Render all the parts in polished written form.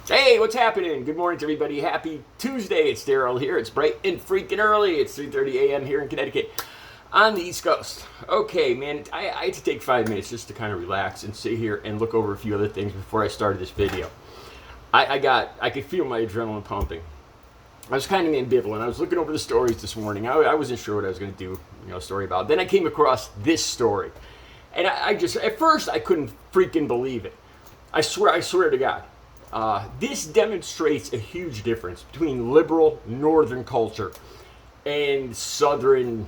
Hey, what's happening? Good morning to everybody. Happy Tuesday. It's Daryl here. It's bright and freaking early. It's 3:30 a.m. here in Connecticut on the East Coast. Okay, man, I had to take 5 minutes just to kind of relax and sit here and look over a few other things before I started this video. I could feel my adrenaline pumping. I was kind of ambivalent. I was looking over the stories this morning. I wasn't sure what I was going to do, a story about. Then I came across this story. And I just, at first, I couldn't freaking believe it. I swear to God. This demonstrates a huge difference between liberal northern culture and southern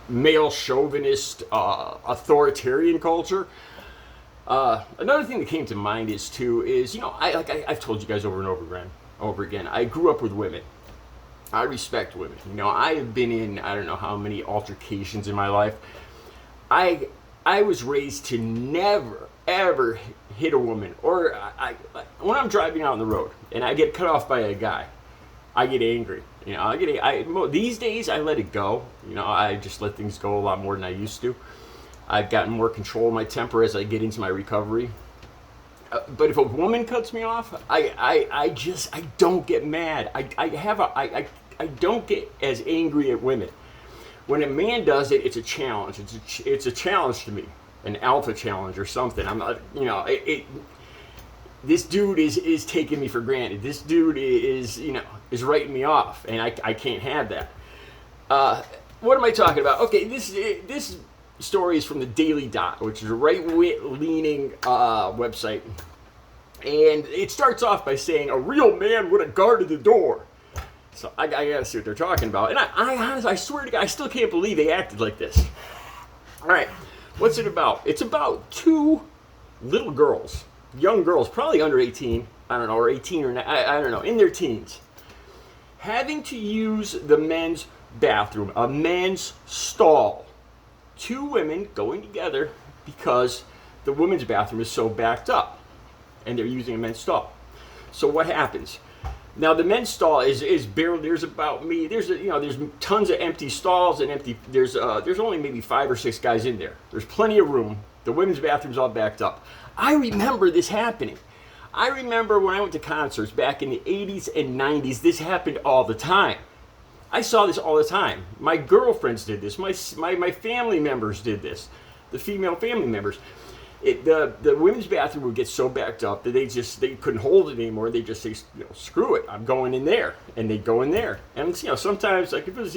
male chauvinist authoritarian culture. Another thing that came to mind is I've told you guys over and over again, I grew up with women. I respect women. I have been in I don't know how many altercations in my life. I was raised to never ever hit a woman, or when I'm driving out on the road and I get cut off by a guy, I get angry. These days I let it go. I just let things go a lot more than I used to. I've gotten more control of my temper as I get into my recovery. But if a woman cuts me off, I don't get mad. I don't get as angry at women. When a man does it, it's a challenge. It's a challenge to me, an alpha challenge or something. I'm not, this dude is taking me for granted. This dude is writing me off, and I can't have that. What am I talking about? Okay, this story is from the Daily Dot, which is a right-leaning website, and it starts off by saying a real man would have guarded the door. So I gotta see what they're talking about, and I honestly, I swear to God, I still can't believe they acted like this. All right, what's it about? It's about two little girls, young girls, probably under 18, I don't know, or 18 or I don't know, in their teens, having to use the men's bathroom, a men's stall. Two women going together because the women's bathroom is so backed up, and they're using a men's stall. So what happens? Now the men's stall is barely, there's tons of empty stalls and there's only maybe 5 or 6 guys in there. There's plenty of room. The women's bathroom's all backed up. I remember this happening. I remember when I went to concerts back in the 80s and 90s, this happened all the time. I saw this all the time. My girlfriends did this. My family members did this. The female family members. The women's bathroom would get so backed up that they couldn't hold it anymore. They just say, screw it, I'm going in there, and they go in there. And sometimes, like if it was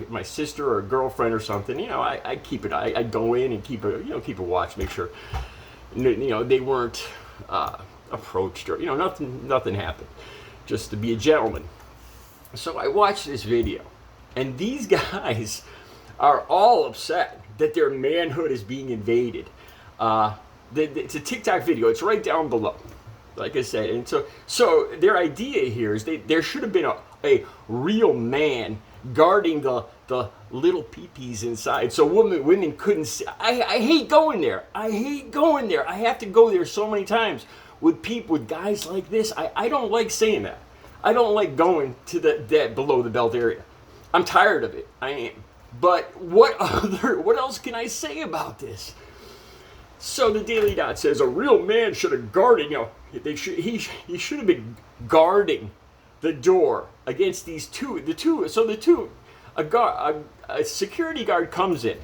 my sister or a girlfriend or something, I keep it. I go in and keep a watch, make sure they weren't approached or nothing happened. Just to be a gentleman. So I watched this video, and these guys are all upset that their manhood is being invaded. It's a TikTok video. It's right down below, like I said. And so their idea here is there should have been a real man guarding the little peepees inside, so women couldn't see. I hate going there. I have to go there so many times with guys like this. I don't like saying that. I don't like going to that below the belt area. I'm tired of it. I am. But what else can I say about this? So the Daily Dot says a real man should have guarded. He should have been guarding the door against these two. A security guard comes in,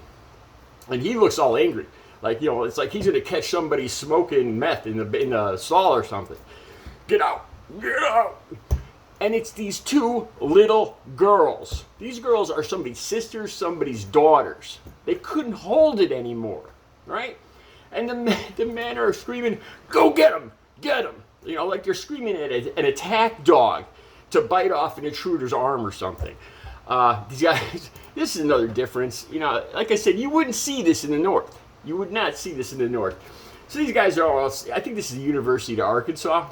and he looks all angry. It's like he's gonna catch somebody smoking meth in the stall or something. Get out! Get out! And it's these two little girls. These girls are somebody's sisters, somebody's daughters. They couldn't hold it anymore, right? And the men are screaming, "Go get him! Get him!" Like they're screaming at an attack dog to bite off an intruder's arm or something. These guys, this is another difference. Like I said, you wouldn't see this in the North. You would not see this in the North. So these guys are all, I think this is the University of Arkansas.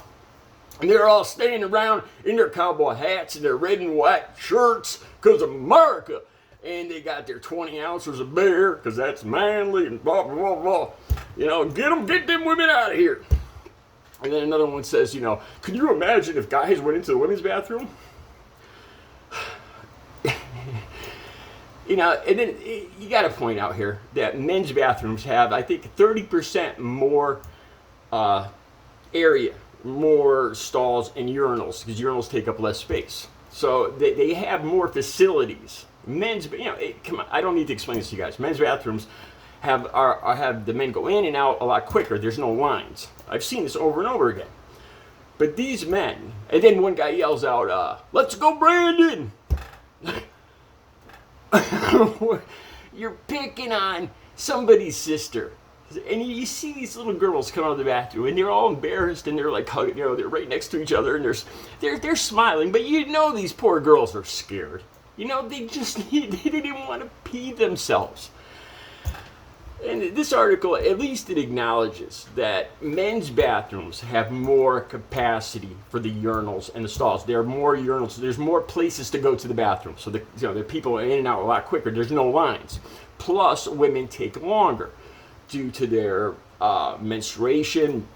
And they're all standing around in their cowboy hats and their red and white shirts because of America. And they got their 20 ounces of beer because that's manly and blah, blah, blah, blah. Get them women out of here. And then another one says, can you imagine if guys went into the women's bathroom? And then you got to point out here that men's bathrooms have, I think, 30% more area, more stalls and urinals, because urinals take up less space. So they have more facilities. Men's, come on, I don't need to explain this to you guys. Men's bathrooms have the men go in and out a lot quicker. There's no lines. I've seen this over and over again. But these men, and then one guy yells out, "Let's go, Brandon!" You're picking on somebody's sister. And you see these little girls come out of the bathroom, and they're all embarrassed, and they're like hugging, they're right next to each other, and they're smiling, but these poor girls are scared. They didn't want to pee themselves. And this article, at least it acknowledges that men's bathrooms have more capacity for the urinals and the stalls. There are more urinals. There's more places to go to the bathroom. So the people are in and out a lot quicker. There's no lines. Plus, women take longer due to their menstruation,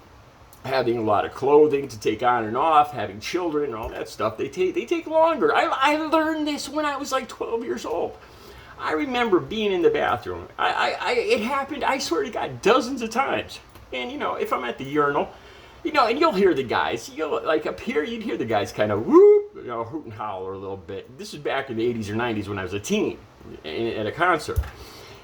having a lot of clothing to take on and off, having children and all that stuff. They take longer. I learned this when I was like 12 years old. I remember being in the bathroom. It happened, I swear to God, dozens of times. And, if I'm at the urinal, and you'll hear the guys, like up here, you'd hear the guys kind of whoop, hoot and holler a little bit. This is back in the 80s or 90s when I was a teen at a concert.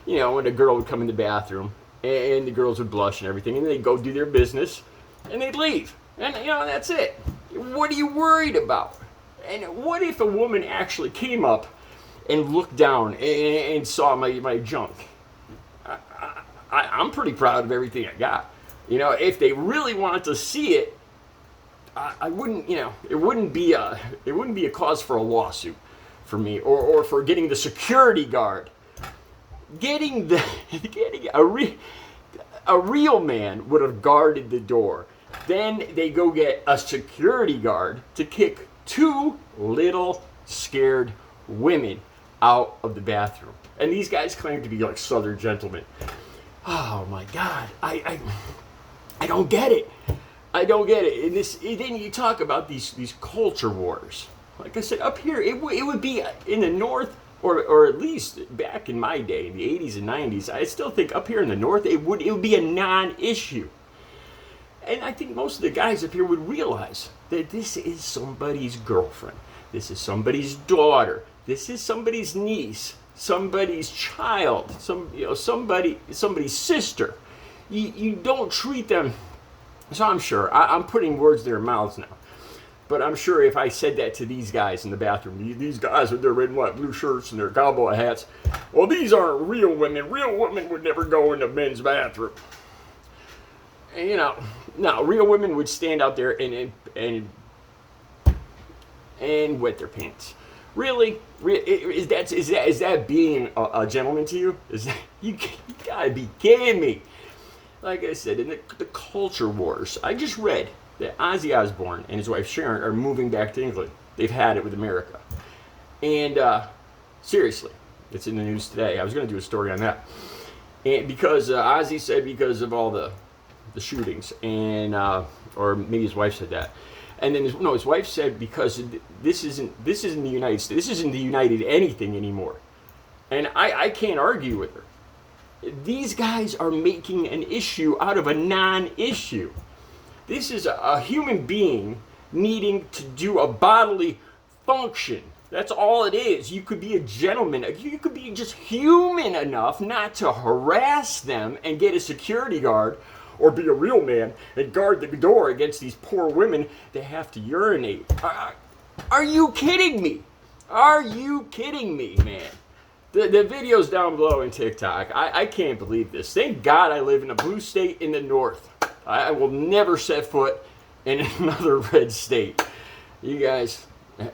When a girl would come in the bathroom, and the girls would blush and everything, and they'd go do their business, and they'd leave. And, that's it. What are you worried about? And what if a woman actually came up and looked down and saw my junk? I'm pretty proud of everything I got. If they really wanted to see it, I wouldn't. It wouldn't be a cause for a lawsuit for me, or for getting the security guard. Getting a real man would have guarded the door. Then they go get a security guard to kick two little scared women out of the bathroom. And these guys claim to be like Southern gentlemen. Oh my God, I don't get it. I don't get it. And then you talk about these culture wars. Like I said, up here, it would be in the north, or at least back in my day, in the 80s and 90s, I still think up here in the north, it would be a non-issue. And I think most of the guys up here would realize that this is somebody's girlfriend. This is somebody's daughter. This is somebody's niece, somebody's child, somebody's sister. You don't treat them. So I'm sure, I'm putting words in their mouths now. But I'm sure if I said that to these guys in the bathroom, these guys with their red and white blue shirts and their cowboy hats, well, these aren't real women. Real women would never go into men's bathroom. And, no, real women would stand out there and wet their pants. Really? Is that being a gentleman to you? You gotta be kidding me. Like I said, in the culture wars, I just read that Ozzy Osbourne and his wife Sharon are moving back to England. They've had it with America. And seriously, it's in the news today. I was going to do a story on that. And because Ozzy said because of all the shootings, and or maybe his wife said that. And then his wife said because this isn't the United States. This isn't the United anything anymore. And I can't argue with her. These guys are making an issue out of a non-issue. This is a human being needing to do a bodily function. That's all it is. You could be a gentleman. You could be just human enough not to harass them and get a security guard, or be a real man and guard the door against these poor women that have to urinate. Are you kidding me? Are you kidding me, man? The video's down below in TikTok. I can't believe this. Thank God I live in a blue state in the north. I will never set foot in another red state. You guys, and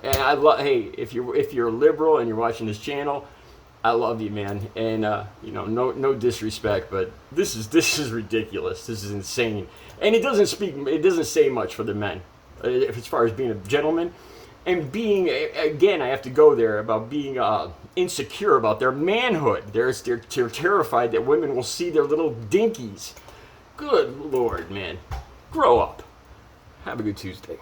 hey, if you're a liberal and you're watching this channel, I love you, man. And no disrespect, but this is ridiculous. This is insane. And it doesn't say much for the men, as far as being a gentleman, and being, again, I have to go there, about being insecure about their manhood. They're terrified that women will see their little dinkies. Good Lord, man. Grow up. Have a good Tuesday.